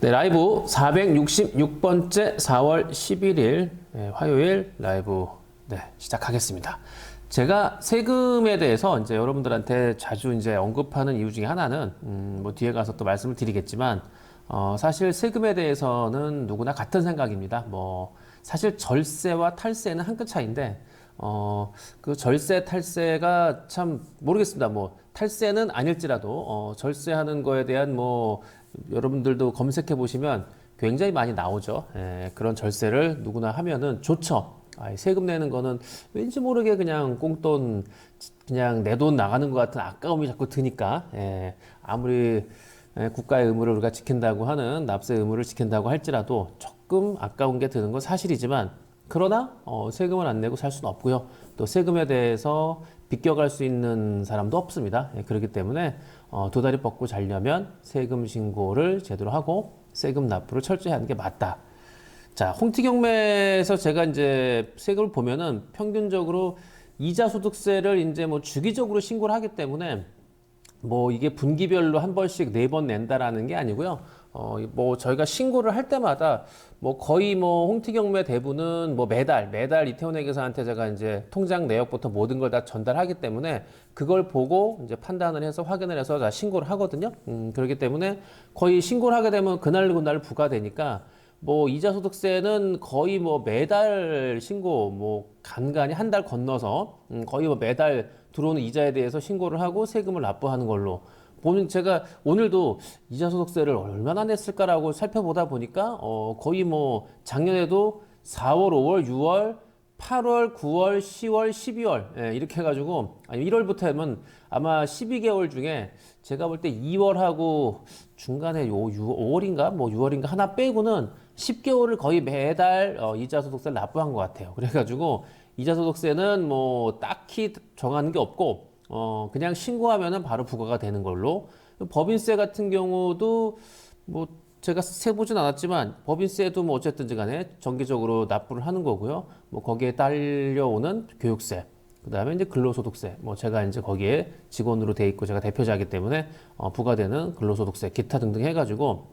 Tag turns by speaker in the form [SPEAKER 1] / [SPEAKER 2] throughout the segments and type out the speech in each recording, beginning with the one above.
[SPEAKER 1] 네, 라이브 466번째 4월 11일 화요일 라이브 시작하겠습니다. 제가 세금에 대해서 이제 여러분들한테 자주 이제 언급하는 이유 중에 하나는 뭐 뒤에 가서 또 말씀을 드리겠지만 사실 세금에 대해서는 누구나 같은 생각입니다. 뭐 사실 절세와 탈세는 한 끗 차이인데 그 절세 탈세가 참 모르겠습니다. 뭐 탈세는 아닐지라도 절세하는 거에 대한 뭐 여러분들도 검색해 보시면 굉장히 많이 나오죠. 그런 절세를 누구나 하면은 좋죠. 세금 내는 거는 왠지 모르게 그냥 꽁돈, 그냥 내 돈 나가는 것 같은 아까움이 자꾸 드니까, 아무리 국가의 의무를 우리가 지킨다고 하는 납세 의무를 지킨다고 할지라도 조금 아까운 게 드는 건 사실이지만, 그러나 세금을 안 내고 살 수는 없고요. 또 세금에 대해서 비껴갈 수 있는 사람도 없습니다. 그렇기 때문에 두 다리 뻗고 자려면 세금 신고를 제대로 하고 세금 납부를 철저히 하는 게 맞다. 자, 홍티경매에서 제가 이제 세금을 보면은 평균적으로 이자소득세를 이제 뭐 주기적으로 신고를 하기 때문에 뭐 이게 분기별로 한 번씩 4번 낸다라는 게 아니고요. 뭐 저희가 신고를 할 때마다 뭐 거의 뭐 홍티경매 대부는 뭐 매달 이태원 회계사한테 제가 이제 통장 내역부터 모든 걸 다 전달하기 때문에 그걸 보고 이제 판단을 해서 확인을 해서 다 신고를 하거든요. 그렇기 때문에 거의 신고를 하게 되면 그날 부과되니까 뭐 이자소득세는 거의 뭐 매달 신고 뭐 간간히 한 달 건너서 거의 뭐 매달 들어오는 이자에 대해서 신고를 하고 세금을 납부하는 걸로 보면 제가 오늘도 이자소득세를 얼마나 냈을까라고 살펴보다 보니까 거의 뭐 작년에도 4월, 5월, 6월, 8월, 9월, 10월, 12월 이렇게 해가지고 아니 1월부터 하면 아마 12개월 중에 제가 볼 때 2월하고 중간에 5월인가 뭐 6월인가 하나 빼고는 10개월을 거의 매달 이자소득세를 납부한 것 같아요. 그래가지고 이자소득세는 뭐 딱히 정하는 게 없고 그냥 신고하면은 바로 부과가 되는 걸로. 법인세 같은 경우도 뭐 제가 세보진 않았지만 법인세도 뭐 어쨌든지 간에 정기적으로 납부를 하는 거고요. 뭐 거기에 딸려오는 교육세, 그 다음에 이제 근로소득세, 뭐 제가 이제 거기에 직원으로 돼 있고 제가 대표자이기 때문에 부과되는 근로소득세, 기타 등등 해가지고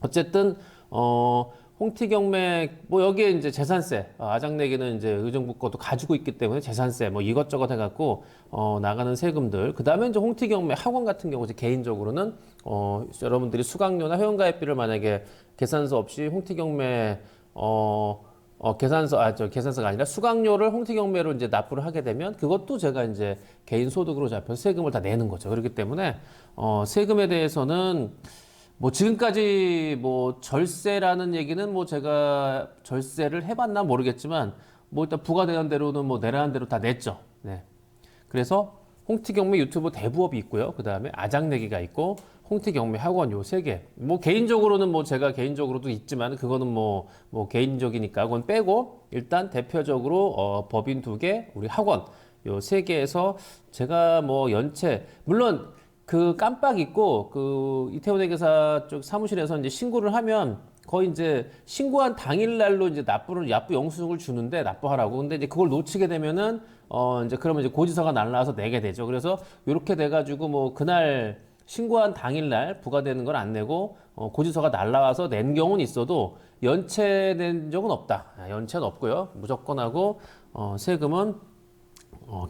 [SPEAKER 1] 어쨌든 홍티경매 뭐 여기에 이제 재산세, 아장내기는 이제 의정부 것도 가지고 있기 때문에 재산세 뭐 이것저것 해갖고 나가는 세금들. 그 다음에 이제 홍티경매 학원 같은 경우 이제 개인적으로는 여러분들이 수강료나 회원가입비를 만약에 계산서 없이 홍티경매 계산서가 아니라 수강료를 홍티경매로 이제 납부를 하게 되면 그것도 제가 이제 개인 소득으로 잡혀서 세금을 다 내는 거죠. 그렇기 때문에 세금에 대해서는 뭐 지금까지 뭐 절세라는 얘기는 뭐 제가 절세를 해봤나 모르겠지만 뭐 일단 부과되는 대로는 뭐 내라는 대로 다 냈죠. 네. 그래서 홍티경매 유튜브 대부업이 있고요. 그 다음에 아장내기가 있고 홍티경매 학원 요 3개. 뭐 개인적으로는 뭐 제가 개인적으로도 있지만 그거는 뭐 개인적이니까 그건 빼고 일단 대표적으로 법인 2개, 우리 학원 요 3개에서 제가 뭐 연체 물론 그 깜빡 잊고 그 이태원 회계사 쪽 사무실에서 이제 신고를 하면 거의 이제 신고한 당일날로 이제 납부 영수증을 주는데 납부하라고. 근데 이제 그걸 놓치게 되면은 이제 그러면 이제 고지서가 날라와서 내게 되죠. 그래서 이렇게 돼가지고 뭐 그날 신고한 당일날 부과되는 걸 안 내고 고지서가 날라와서 낸 경우는 있어도 연체된 적은 없다. 연체는 없고요. 무조건 하고 세금은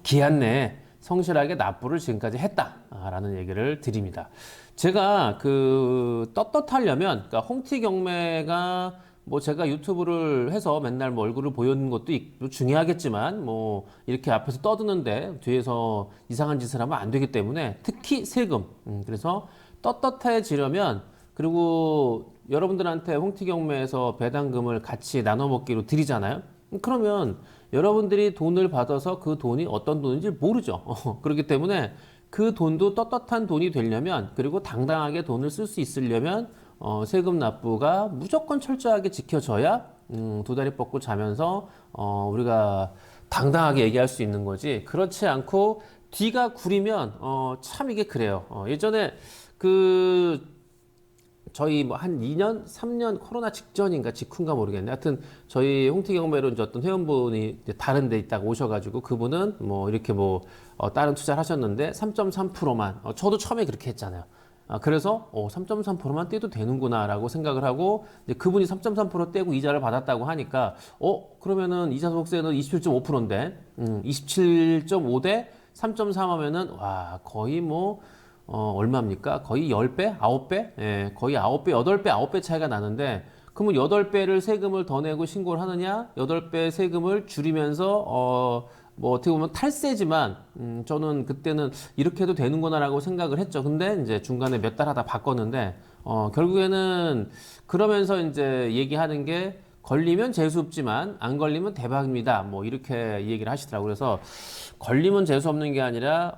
[SPEAKER 1] 기한 내에 성실하게 납부를 지금까지 했다라는 얘기를 드립니다. 제가 그 떳떳하려면, 그러니까 홍티경매가 뭐 제가 유튜브를 해서 맨날 뭐 얼굴을 보여주는 것도 중요하겠지만 뭐 이렇게 앞에서 떠드는데 뒤에서 이상한 짓을 하면 안 되기 때문에 특히 세금. 그래서 떳떳해지려면 그리고 여러분들한테 홍티경매에서 배당금을 같이 나눠 먹기로 드리잖아요. 그러면 여러분들이 돈을 받아서 그 돈이 어떤 돈인지 모르죠. 그렇기 때문에 그 돈도 떳떳한 돈이 되려면 그리고 당당하게 돈을 쓸 수 있으려면 세금 납부가 무조건 철저하게 지켜져야 두 다리 뻗고 자면서 우리가 당당하게 얘기할 수 있는 거지. 그렇지 않고 뒤가 구리면 참 이게 그래요. 예전에 그 저희 뭐 한 2년, 3년 코로나 직전인가 직후인가 모르겠네. 하여튼 저희 홍티경매로 이제 어떤 회원분이 이제 다른 데 있다가 오셔가지고 그분은 뭐 이렇게 뭐 다른 투자를 하셨는데 3.3%만 저도 처음에 그렇게 했잖아요. 그래서 3.3%만 떼도 되는구나라고 생각을 하고 이제 그분이 3.3% 떼고 이자를 받았다고 하니까 그러면은 이자 소득세는 27.5%인데 27.5대 3.3 하면은 와 거의 뭐 얼마입니까? 거의 10배? 9배? 예, 거의 9배, 8배, 9배 차이가 나는데 그러면 8배를 세금을 더 내고 신고를 하느냐? 8배 세금을 줄이면서 뭐 어떻게 보면 탈세지만 저는 그때는 이렇게 해도 되는구나라고 생각을 했죠. 근데 이제 중간에 몇 달 하다 바꿨는데 결국에는 그러면서 이제 얘기하는 게 걸리면 재수 없지만 안 걸리면 대박입니다. 뭐 이렇게 얘기를 하시더라고요. 그래서 걸리면 재수 없는 게 아니라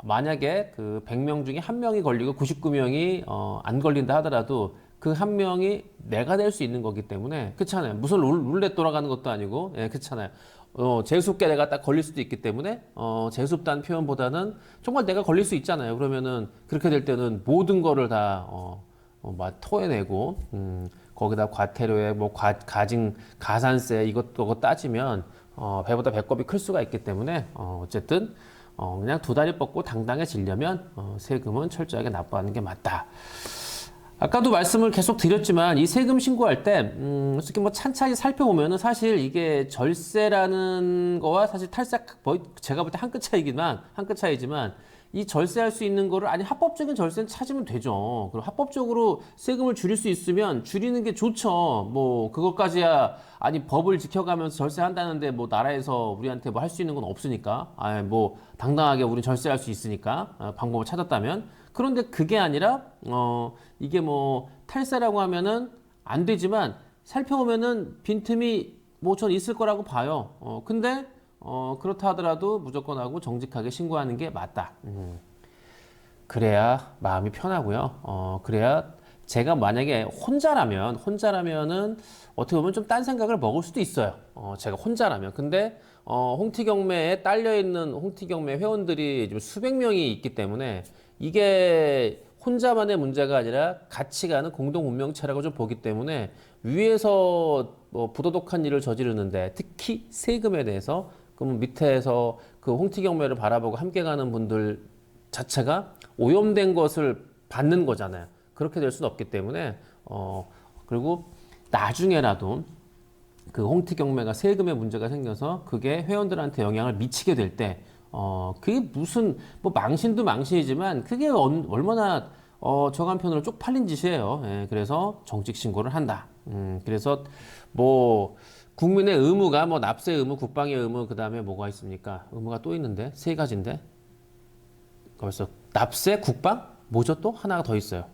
[SPEAKER 1] 만약에 그 100명 중에 한 명이 걸리고 99명이 안 걸린다 하더라도 그 한 명이 내가 될 수 있는 거기 때문에 그렇잖아요. 무슨 룰렛 돌아가는 것도 아니고 예, 그렇잖아요. 재수없게 내가 딱 걸릴 수도 있기 때문에 재수없다는 표현보다는 정말 내가 걸릴 수 있잖아요. 그러면은 그렇게 될 때는 모든 거를 다 막 토해내고 거기다 과태료에 뭐 가진 가산세 이것저것 따지면 배보다 배꼽이 클 수가 있기 때문에 어쨌든 그냥 두 다리 뻗고 당당해지려면 세금은 철저하게 납부하는 게 맞다. 아까도 말씀을 계속 드렸지만 이 세금 신고할 때 어떻게 뭐 찬찬히 살펴보면은 사실 이게 절세라는 거와 사실 탈세 제가 볼 때 한 끗 차이지만 이 절세할 수 있는 거를 아니 합법적인 절세는 찾으면 되죠. 그리고 합법적으로 세금을 줄일 수 있으면 줄이는 게 좋죠. 뭐 그것까지야 아니 법을 지켜가면서 절세한다는데 뭐 나라에서 우리한테 뭐 할 수 있는 건 없으니까 뭐 당당하게 우리 절세할 수 있으니까 방법을 찾았다면 그런데 그게 아니라 이게 뭐 탈세라고 하면은 안 되지만 살펴보면은 빈틈이 뭐 전 있을 거라고 봐요. 근데 그렇다 하더라도 무조건 하고 정직하게 신고하는 게 맞다. 그래야 마음이 편하고요. 그래야 제가 만약에 혼자라면은 어떻게 보면 좀 딴 생각을 먹을 수도 있어요. 제가 혼자라면. 근데 홍티경매에 딸려있는 홍티경매 회원들이 지금 수백 명이 있기 때문에 이게 혼자만의 문제가 아니라 같이 가는 공동 운명체라고 좀 보기 때문에 위에서 뭐 부도덕한 일을 저지르는데 특히 세금에 대해서 그럼 밑에서 그 홍티경매를 바라보고 함께 가는 분들 자체가 오염된 것을 받는 거잖아요. 그렇게 될 수는 없기 때문에 그리고 나중에라도 그 홍티경매가 세금에 문제가 생겨서 그게 회원들한테 영향을 미치게 될 때 그게 무슨 뭐 망신도 망신이지만 그게 얼마나 저 한편으로 쪽팔린 짓이에요. 예, 그래서 정직 신고를 한다. 그래서 뭐 국민의 의무가 뭐 납세 의무, 국방의 의무 그다음에 뭐가 있습니까? 의무가 또 있는데 세 가지인데 벌써 납세, 국방 뭐죠 또 하나가 더 있어요.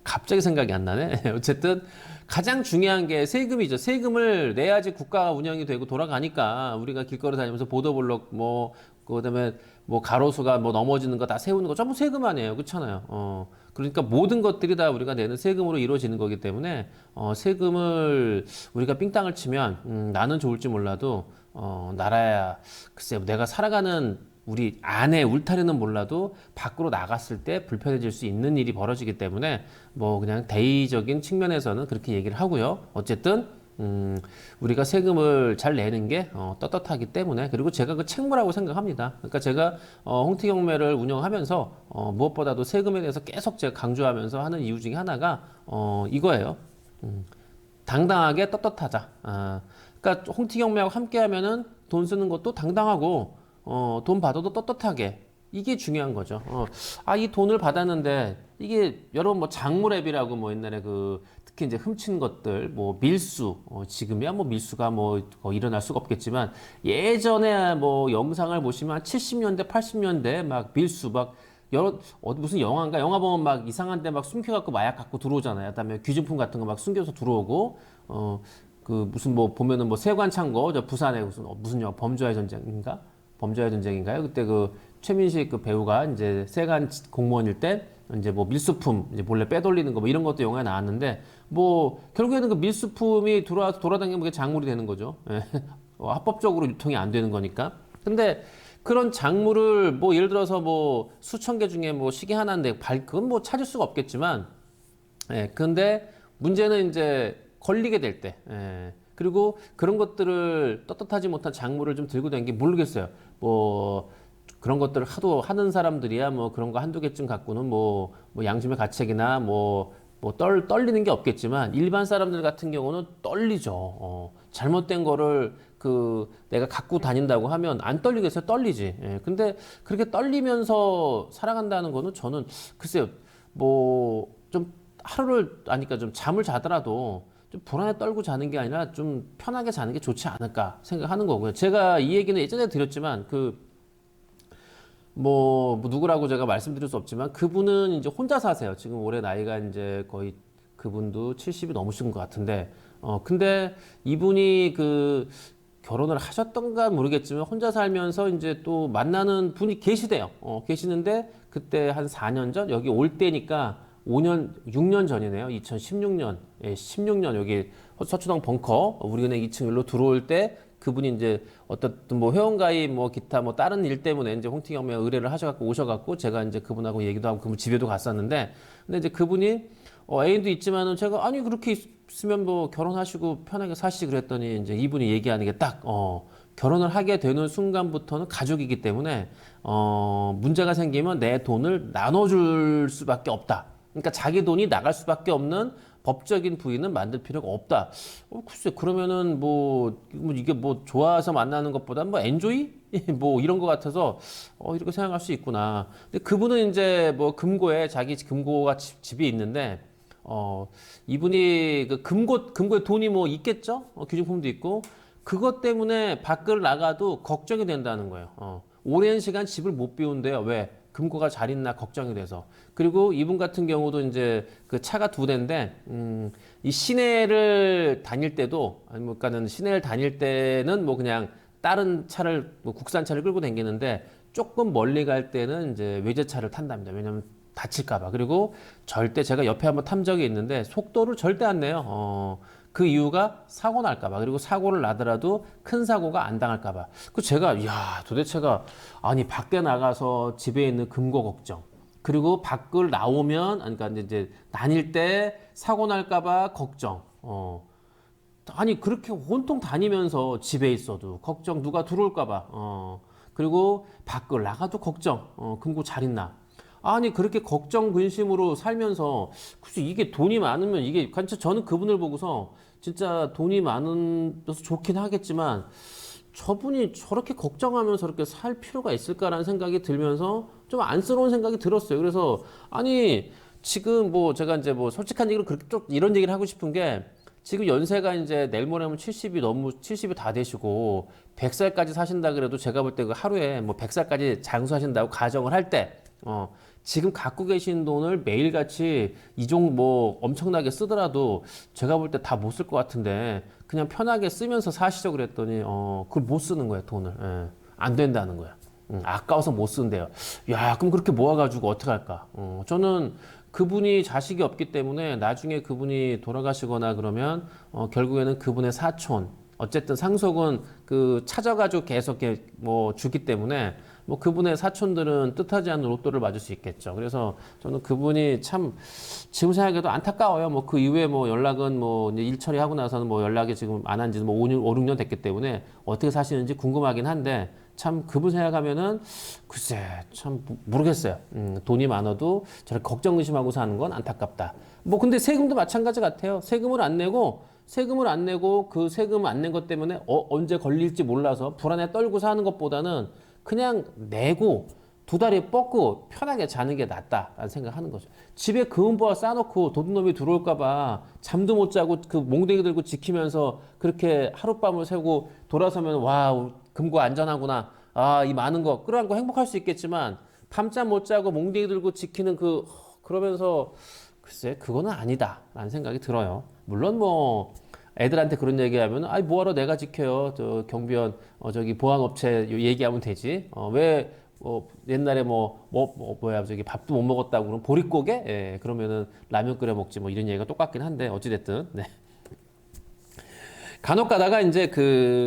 [SPEAKER 1] 갑자기 생각이 안 나네. 어쨌든 가장 중요한 게 세금이죠. 세금을 내야지 국가가 운영이 되고 돌아가니까 우리가 길거리 다니면서 보도블록 뭐 그다음에 뭐 가로수가 뭐 넘어지는 거 다 세우는 거 전부 세금 아니에요. 그렇잖아요. 그러니까 모든 것들이 다 우리가 내는 세금으로 이루어지는 거기 때문에 세금을 우리가 삥땅을 치면 나는 좋을지 몰라도 나라야 글쎄 내가 살아가는 우리 안에 울타리는 몰라도 밖으로 나갔을 때 불편해질 수 있는 일이 벌어지기 때문에 뭐 그냥 대의적인 측면에서는 그렇게 얘기를 하고요. 어쨌든 우리가 세금을 잘 내는 게 떳떳하기 때문에 그리고 제가 그 책무라고 생각합니다. 그러니까 제가 홍티경매를 운영하면서 무엇보다도 세금에 대해서 계속 제가 강조하면서 하는 이유 중에 하나가 이거예요. 당당하게 떳떳하자. 그러니까 홍티경매하고 함께하면은 돈 쓰는 것도 당당하고 돈 받아도 떳떳하게 이게 중요한 거죠. 이 돈을 받았는데 이게 여러분 뭐 장물앱이라고 뭐 옛날에 그 특히 이제 훔친 것들 뭐 밀수 지금이야 뭐 밀수가 뭐 일어날 수가 없겠지만 예전에 뭐 영상을 보시면 한 70년대 80년대 막 밀수 막 여러 무슨 영화인가 영화 보면 막 이상한 데 막 숨겨갖고 마약 갖고 들어오잖아요. 그다음에 귀중품 같은 거 막 숨겨서 들어오고 그 무슨 뭐 보면은 뭐 세관창고 저 부산에 무슨 영화 범죄와의 전쟁인가? 범죄와의 전쟁인가요? 그때 그 최민식 그 배우가 이제 세관 공무원일 때 이제 뭐 밀수품 이제 몰래 빼돌리는 거 뭐 이런 것도 영화에 나왔는데 뭐 결국에는 그 밀수품이 돌아다니면 그게 작물이 되는 거죠. 예. 합법적으로 유통이 안 되는 거니까. 근데 그런 작물을 뭐 예를 들어서 뭐 수천 개 중에 뭐 시계 하나인데 그건 뭐 찾을 수가 없겠지만 예. 근데 문제는 이제 걸리게 될 때. 예. 그리고 그런 것들을 떳떳하지 못한 작물을 좀 들고 다니는 게 모르겠어요. 뭐 그런 것들을 하도 하는 사람들이야 뭐 그런 거 한두 개쯤 갖고는 뭐 양심의 가책이나 떨리는 게 없겠지만 일반 사람들 같은 경우는 떨리죠. 잘못된 거를 내가 갖고 다닌다고 하면 안 떨리겠어요? 떨리지. 예. 근데 그렇게 떨리면서 살아간다는 거는 저는 글쎄요, 좀 그러니까 좀 잠을 자더라도 좀 불안에 떨고 자는 게 아니라 좀 편하게 자는 게 좋지 않을까 생각하는 거고요. 제가 이 얘기는 예전에 드렸지만 누구라고 제가 말씀드릴 수 없지만 그분은 이제 혼자 사세요. 지금 올해 나이가 이제 거의 그분도 70이 넘으신 것 같은데, 근데 이분이 결혼을 하셨던가 모르겠지만 혼자 살면서 이제 또 만나는 분이 계시대요. 계시는데 그때 한 4년 전 여기 올 때니까 6년 전이네요. 2016년. 예, 16년 여기 서초동 벙커 우리은행 2층 일로 들어올 때 그분이 이제 어떻든 회원가입 기타 다른 일 때문에 이제 홍티경매 의뢰를 하셔갖고 오셔갖고 제가 이제 그분하고 얘기도 하고 그분 집에도 갔었는데 근데 이제 그분이 애인도 있지만은 제가 아니 그렇게 있으면 결혼하시고 편하게 사시지 그랬더니 이제 이분이 얘기하는 게 딱 결혼을 하게 되는 순간부터는 가족이기 때문에 문제가 생기면 내 돈을 나눠줄 수밖에 없다. 그러니까 자기 돈이 나갈 수밖에 없는 법적인 부인은 만들 필요가 없다. 글쎄, 그러면은 이게 좋아서 만나는 것보다 엔조이? 이런 것 같아서, 이렇게 생각할 수 있구나. 근데 그분은 이제 금고에 자기 금고가 집이 있는데, 이분이 금고에 돈이 있겠죠? 귀중품도 있고, 그것 때문에 밖을 나가도 걱정이 된다는 거예요. 오랜 시간 집을 못 비운대요. 왜? 금고가 잘 있나 걱정이 돼서. 그리고 이분 같은 경우도 이제 차가 2대인데, 이 시내를 다닐 때도, 그러니까는 시내를 다닐 때는 그냥 다른 차를, 국산 차를 끌고 다니는데, 조금 멀리 갈 때는 이제 외제차를 탄답니다. 왜냐면 다칠까봐. 그리고 절대 제가 옆에 한번 탄 적이 있는데, 속도를 절대 안 내요. 그 이유가 사고 날까봐. 그리고 사고를 나더라도 큰 사고가 안 당할까봐. 제가, 도대체가, 아니, 밖에 나가서 집에 있는 금고 걱정. 그리고 밖을 나오면, 그러니까 이제 다닐 때 사고 날까봐 걱정. 아니, 그렇게 온통 다니면서 집에 있어도 걱정, 누가 들어올까봐. 그리고 밖을 나가도 걱정. 금고 잘 있나. 아니 그렇게 걱정 근심으로 살면서 글쎄 이게 돈이 많으면 이게 진짜 저는 그분을 보고서 진짜 돈이 많아서 좋긴 하겠지만 저분이 저렇게 걱정하면서 저렇게 살 필요가 있을까라는 생각이 들면서 좀 안쓰러운 생각이 들었어요. 그래서 아니 지금 제가 이제 솔직한 얘기로 그렇게 좀 이런 얘기를 하고 싶은 게 지금 연세가 이제 내일 모레면 70이 다 되시고 100살까지 사신다 그래도 제가 볼 때 하루에 100살까지 장수하신다고 가정을 할 때 지금 갖고 계신 돈을 매일같이 엄청나게 쓰더라도 제가 볼 때 다 못 쓸 것 같은데 그냥 편하게 쓰면서 사시죠 그랬더니 그걸 못 쓰는 거예요 돈을. 예. 안 된다는 거야. 아까워서 못 쓴대요. 야 그럼 그렇게 모아가지고 어떡할까. 저는 그분이 자식이 없기 때문에 나중에 그분이 돌아가시거나 그러면 결국에는 그분의 사촌 어쨌든 상속은 찾아가지고 계속 이렇게 주기 때문에 그분의 사촌들은 뜻하지 않는 로또를 맞을 수 있겠죠. 그래서 저는 그분이 참 지금 생각해도 안타까워요. 그 이후에 연락은 이제 일 처리하고 나서는 연락이 지금 안 한 지는 5, 6년 됐기 때문에 어떻게 사시는지 궁금하긴 한데 참 그분 생각하면은 글쎄 참 모르겠어요. 돈이 많아도 저렇게 걱정 의심하고 사는 건 안타깝다. 근데 세금도 마찬가지 같아요. 세금을 안 내고 그 세금 안 낸 것 때문에 언제 걸릴지 몰라서 불안에 떨고 사는 것보다는 그냥 내고 2다리 뻗고 편하게 자는 게 낫다라는 생각하는 거죠. 집에 금은보화 쌓아놓고 도둑놈이 들어올까봐 잠도 못 자고 몽둥이 들고 지키면서 그렇게 하룻밤을 새고 돌아서면 와 금고 안전하구나. 이 많은 거 끌어안고 행복할 수 있겠지만 밤잠 못 자고 몽둥이 들고 지키는 그러면서 글쎄 그거는 아니다라는 생각이 들어요. 물론 애들한테 그런 얘기하면 뭐하러 내가 지켜요. 저 경비원 저기 보안업체 얘기하면 되지. 왜 옛날에 저기 밥도 못 먹었다고 그러면 보릿고개? 예, 그러면은 라면 끓여 먹지 이런 얘기가 똑같긴 한데 어찌됐든 네. 간혹 가다가 이제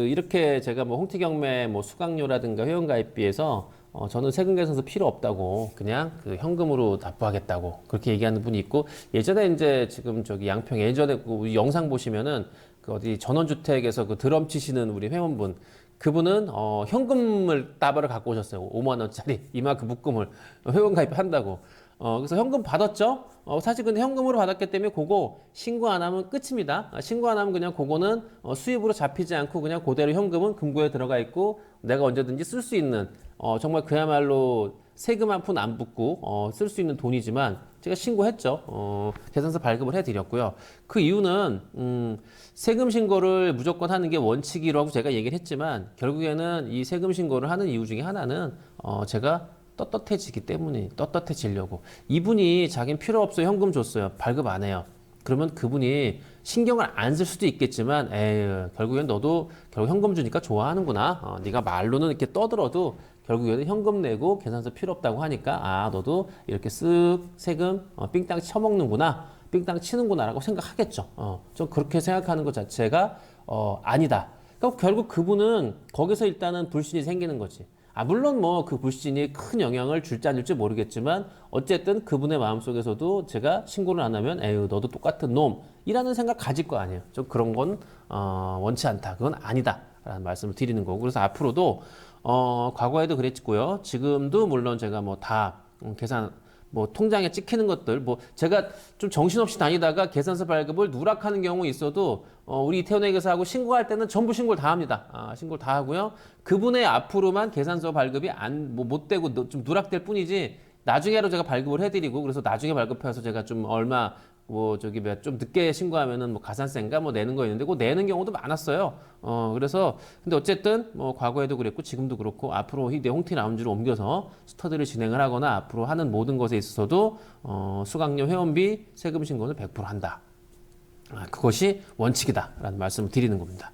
[SPEAKER 1] 이렇게 제가 홍티경매 수강료라든가 회원가입비에서 저는 세금 계산서 필요 없다고 그냥 현금으로 납부하겠다고 그렇게 얘기하는 분이 있고 예전에 이제 지금 저기 양평 예전에 우리 영상 보시면은 어디 전원주택에서 드럼 치시는 우리 회원분 그분은 현금을 따발을 갖고 오셨어요. 5만 원짜리 이만큼 묶음을 회원 가입한다고. 그래서 현금 받았죠. 사실 근데 현금으로 받았기 때문에 그거 신고 안 하면 끝입니다. 신고 안 하면 그냥 그거는 수입으로 잡히지 않고 그냥 그대로 현금은 금고에 들어가 있고 내가 언제든지 쓸 수 있는 정말 그야말로 세금 한 푼 안 붙고 쓸 수 있는 돈이지만 제가 신고했죠. 계산서 발급을 해드렸고요. 그 이유는 세금 신고를 무조건 하는 게 원칙이라고 제가 얘기를 했지만 결국에는 이 세금 신고를 하는 이유 중에 하나는 제가 떳떳해지기 때문에 떳떳해지려고. 이분이 자기는 필요 없어요, 현금 줬어요, 발급 안 해요. 그러면 그분이 신경을 안 쓸 수도 있겠지만 에이, 결국엔 너도 결국 현금 주니까 좋아하는구나. 네가 말로는 이렇게 떠들어도 결국에는 현금 내고 계산서 필요 없다고 하니까 아 너도 이렇게 쓱 세금 삥땅 쳐먹는구나, 삥땅 치는구나 라고 생각하겠죠. 좀 그렇게 생각하는 것 자체가 아니다. 그러니까 결국 그분은 거기서 일단은 불신이 생기는 거지. 물론 뭐 그 불신이 큰 영향을 줄지 않을지 모르겠지만 어쨌든 그분의 마음속에서도 제가 신고를 안 하면 에휴 너도 똑같은 놈이라는 생각 가질 거 아니에요. 좀 그런 건 원치 않다. 그건 아니다 라는 말씀을 드리는 거고, 그래서 앞으로도 과거에도 그랬고요. 지금도 물론 제가 뭐 다 계산 뭐 통장에 찍히는 것들, 뭐 제가 좀 정신없이 다니다가 계산서 발급을 누락하는 경우 있어도 우리 이태원 회계사하고 신고할 때는 전부 신고를 다 합니다. 신고를 다 하고요. 그분의 앞으로만 계산서 발급이 못 되고 좀 누락될 뿐이지 나중에로 제가 발급을 해드리고, 그래서 나중에 발급해서 제가 좀 얼마 좀 늦게 신고하면은 뭐 가산세인가 뭐 내는 거 있는데 그거 내는 경우도 많았어요. 그래서 근데 어쨌든 뭐 과거에도 그랬고 지금도 그렇고 앞으로 희대 홍티 라운지로 옮겨서 스터디를 진행을 하거나 앞으로 하는 모든 것에 있어서도 수강료 회원비 세금 신고는 100% 한다. 그것이 원칙이다라는 말씀을 드리는 겁니다.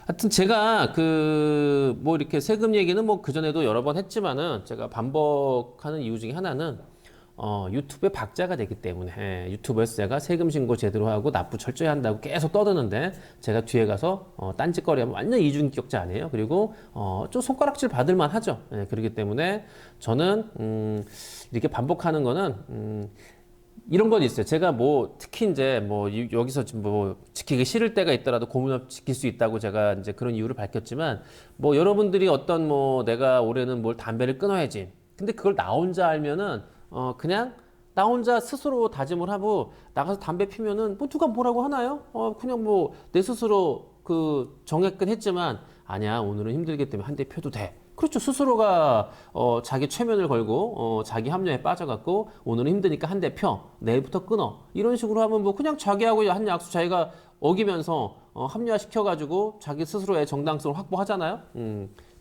[SPEAKER 1] 하여튼 제가 뭐 이렇게 세금 얘기는 뭐 그전에도 여러 번 했지만은 제가 반복하는 이유 중에 하나는 유튜브의 박자가 되기 때문에 유튜브에서 제가 세금 신고 제대로 하고 납부 철저히 한다고 계속 떠드는데 제가 뒤에 가서 딴짓거리 하면 완전 이중인격자 아니에요. 그리고 좀 손가락질 받을만 하죠. 그렇기 때문에 저는 이렇게 반복하는 거는 이런 건 있어요. 제가 뭐 특히 이제 뭐 여기서 지금 뭐 지키기 싫을 때가 있더라도 고문업 지킬 수 있다고 제가 이제 그런 이유를 밝혔지만, 뭐 여러분들이 어떤 뭐 내가 올해는 뭘 담배를 끊어야지. 근데 그걸 나 혼자 알면은 그냥 나 혼자 스스로 다짐을 하고 나가서 담배 피면은 뭐 누가 뭐라고 하나요? 그냥 뭐 내 스스로 정했긴 했지만 아니야 오늘은 힘들기 때문에 한 대 펴도 돼. 그렇죠. 스스로가 자기 최면을 걸고 자기 합리화에 빠져갖고 오늘은 힘드니까 한 대 펴, 내일부터 끊어, 이런 식으로 하면 뭐 그냥 자기하고 한 약속 자기가 어기면서 합리화 시켜가지고 자기 스스로의 정당성을 확보하잖아요.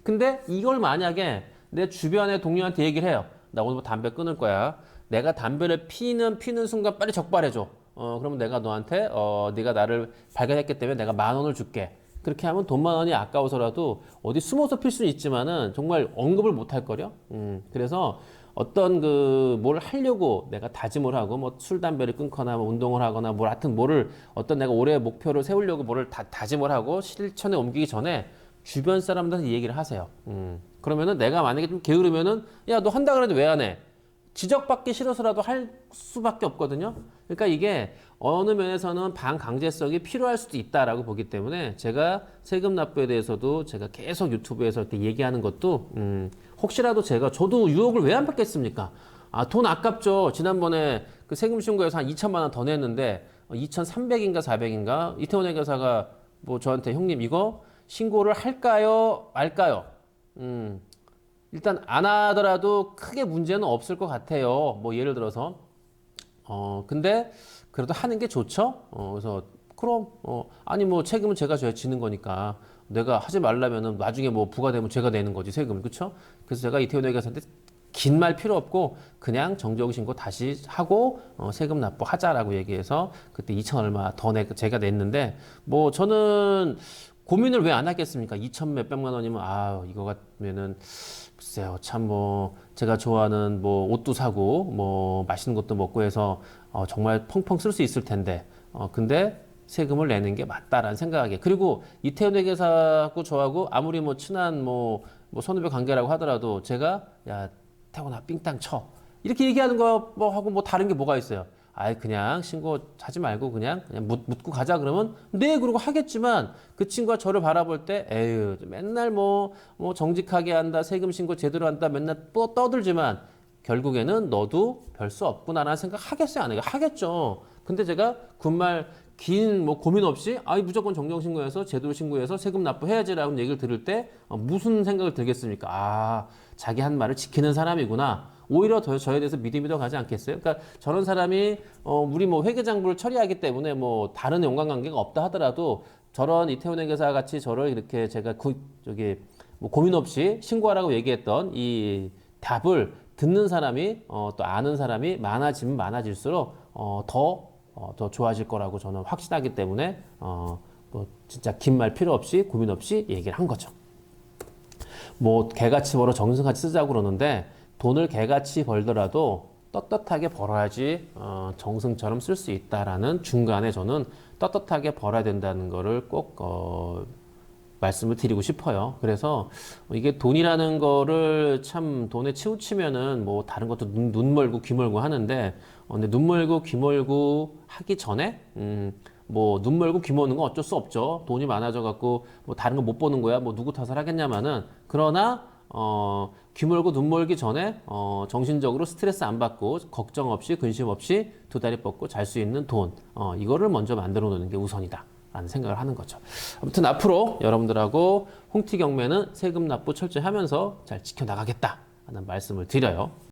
[SPEAKER 1] 근데 이걸 만약에 내 주변의 동료한테 얘기를 해요. 나 오늘 담배 끊을 거야. 내가 담배를 피는 순간 빨리 적발해줘. 그러면 내가 너한테 네가 나를 발견했기 때문에 내가 10,000원을 줄게. 그렇게 하면 돈 10,000원이 아까워서라도 어디 숨어서 필 수는 있지만은 정말 언급을 못 할 거려. 그래서 어떤 뭘 하려고 내가 다짐을 하고 뭐 술 담배를 끊거나 뭐 운동을 하거나 뭐 하여튼 어떤 내가 올해 목표를 세우려고 다짐을 하고 실천에 옮기기 전에 주변 사람들한테 얘기를 하세요. 그러면은 내가 만약에 좀 게으르면은 야, 너 한다 그래도 왜 안 해? 지적받기 싫어서라도 할 수밖에 없거든요. 그러니까 이게 어느 면에서는 반강제성이 필요할 수도 있다라고 보기 때문에 제가 세금 납부에 대해서도 제가 계속 유튜브에서 이렇게 얘기하는 것도 혹시라도 저도 유혹을 왜 안 받겠습니까? 돈 아깝죠. 지난번에 그 세금 신고에서 한 2천만 원 더 냈는데 2,300인가 400인가 이태원 회계사가 뭐 저한테 형님 이거 신고를 할까요 말까요? 일단 안 하더라도 크게 문제는 없을 것 같아요. 뭐 예를 들어서 근데 그래도 하는 게 좋죠. 그래서 그럼 아니 뭐 책임은 제가 져야 지는 거니까 내가 하지 말라면은 나중에 뭐 부과되면 제가 내는 거지 세금을. 그렇죠? 그래서 제가 이태원 회계사한테 긴 말 필요 없고 그냥 정정 신고 다시 하고 세금 납부하자라고 얘기해서 그때 2천 얼마 더 제가 냈는데, 뭐 저는 고민을 왜 안 하겠습니까? 2천 몇백만 원이면 이거 같으면은 글쎄요, 참 뭐 제가 좋아하는 뭐 옷도 사고 뭐 맛있는 것도 먹고 해서 정말 펑펑 쓸 수 있을 텐데 근데 세금을 내는 게 맞다라는 생각에, 그리고 이태원 회계사하고 저하고 아무리 뭐 친한 뭐 선후배 관계라고 하더라도 제가 야 태원아 삥땅 쳐 이렇게 얘기하는 거 뭐 하고 뭐 다른 게 뭐가 있어요? 아이 그냥 신고하지 말고 그냥 묻고 가자 그러면 네 그러고 하겠지만 그 친구가 저를 바라볼 때 에휴 맨날 뭐 정직하게 한다 세금 신고 제대로 한다 맨날 또 떠들지만 결국에는 너도 별 수 없구나라는 생각 하겠어요 안 해요? 하겠죠. 근데 제가 군말 긴 뭐 고민 없이 아이 무조건 정정신고해서 제대로 신고해서 세금 납부해야지라고 얘기를 들을 때 무슨 생각을 들겠습니까? 아 자기 한 말을 지키는 사람이구나. 오히려 더 저에 대해서 믿음이 더 가지 않겠어요? 그러니까 저런 사람이 우리 뭐 회계장부를 처리하기 때문에 뭐 다른 연관관계가 없다 하더라도 저런 이태원 회계사 같이 저를 이렇게 제가 뭐 고민 없이 신고하라고 얘기했던 이 답을 듣는 사람이 또 아는 사람이 많아지면 많아질수록 더 좋아질 거라고 저는 확신하기 때문에 뭐 진짜 긴 말 필요 없이 고민 없이 얘기를 한 거죠. 뭐 개같이 벌어 정승같이 쓰자고 그러는데 돈을 개같이 벌더라도 떳떳하게 벌어야지 정승처럼 쓸 수 있다라는 중간에 저는 떳떳하게 벌어야 된다는 거를 꼭 말씀을 드리고 싶어요. 그래서 이게 돈이라는 거를 참 돈에 치우치면은 뭐 다른 것도 눈 멀고 귀 멀고 하는데 근데 눈 멀고 귀 멀고 하기 전에 뭐 눈 멀고 귀 멀는 건 어쩔 수 없죠. 돈이 많아져 갖고 뭐 다른 거 못 보는 거야. 뭐 누구 탓을 하겠냐마는 그러나 귀 멀고 눈 멀기 전에 정신적으로 스트레스 안 받고 걱정 없이 근심 없이 두 다리 뻗고 잘 수 있는 돈 이거를 먼저 만들어 놓는 게 우선이다. 라는 생각을 하는 거죠. 아무튼 앞으로 여러분들하고 홍티 경매는 세금 납부 철저히 하면서 잘 지켜나가겠다 하는 말씀을 드려요.